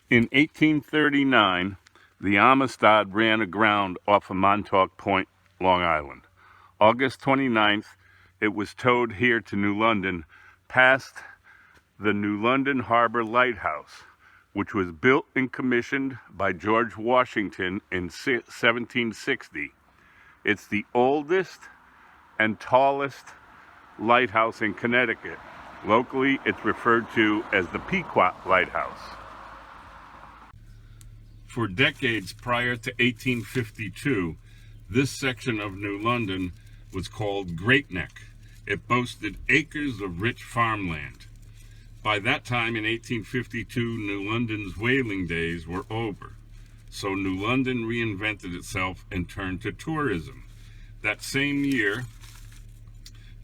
In 1839, the Amistad ran aground off of Montauk Point, Long Island. August 29th, it was towed here to New London, past the New London Harbor Lighthouse, which was built and commissioned by George Washington in 1760. It's the oldest and tallest lighthouse in Connecticut. Locally, it's referred to as the Pequot Lighthouse. For decades prior to 1852, this section of New London was called Great Neck. It boasted acres of rich farmland. By that time in 1852, New London's whaling days were over. So New London reinvented itself and turned to tourism. That same year,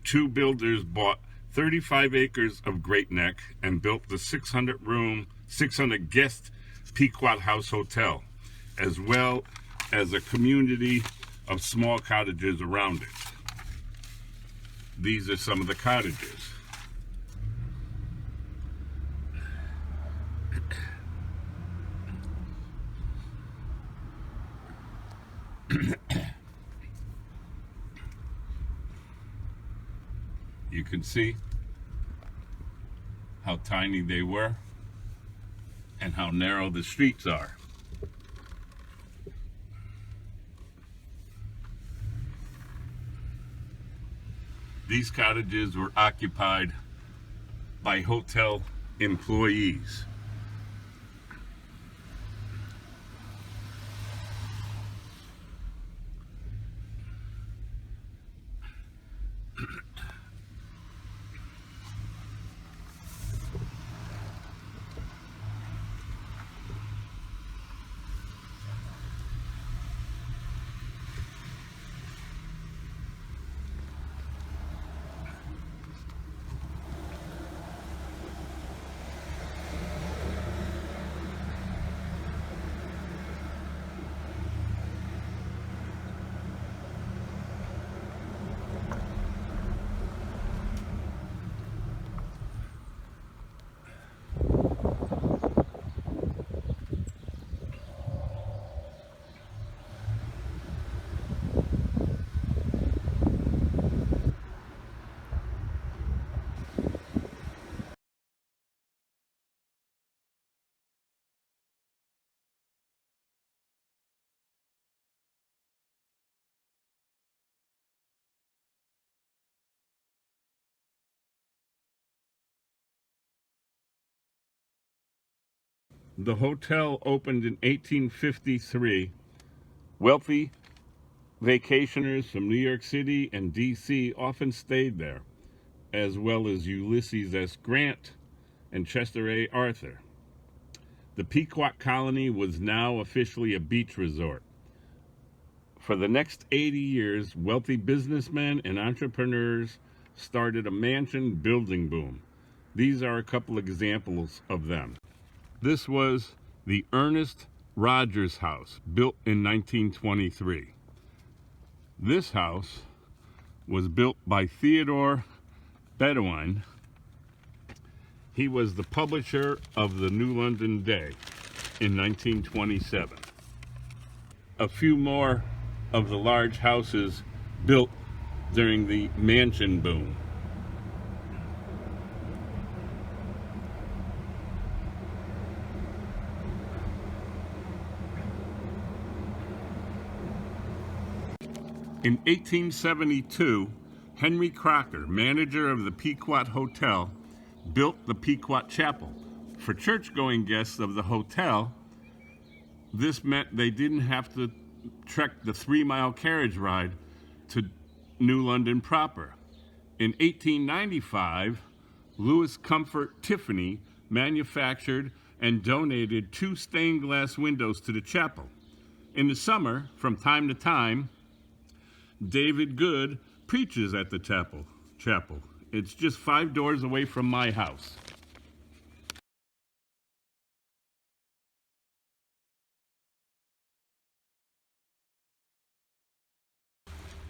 two builders bought 35 acres of Great Neck and built the 600 guest Pequot House Hotel, as well as a community of small cottages around it. These are some of the cottages. You can see how tiny they were and how narrow the streets are. These cottages were occupied by hotel employees. The hotel opened in 1853. Wealthy vacationers from New York City and D.C. often stayed there, as well as Ulysses S. Grant and Chester A. Arthur. The Pequot colony was now officially a beach resort. For the next 80 years, wealthy businessmen and entrepreneurs started a mansion building boom. These are a couple examples of them. This was the Ernest Rogers House, built in 1923. This house was built by Theodore Bedouin. He was the publisher of the New London Day in 1927. A few more of the large houses built during the mansion boom. In 1872, Henry Crocker, manager of the Pequot Hotel, built the Pequot Chapel. For church-going guests of the hotel, this meant they didn't have to trek the 3-mile carriage ride to New London proper. In 1895, Louis Comfort Tiffany manufactured and donated 2 stained glass windows to the chapel. In the summer, from time to time, David Good preaches at the chapel. It's just 5 doors away from my house.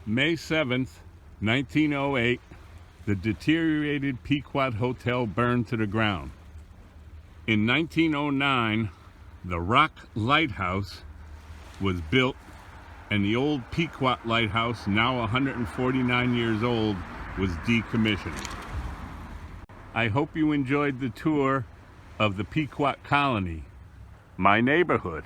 May 7th, 1908, the deteriorated Pequot Hotel burned to the ground. In 1909, The Rock Lighthouse was built, and the old Pequot Lighthouse, now 149 years old, was decommissioned. I hope you enjoyed the tour of the Pequot Colony, my neighborhood.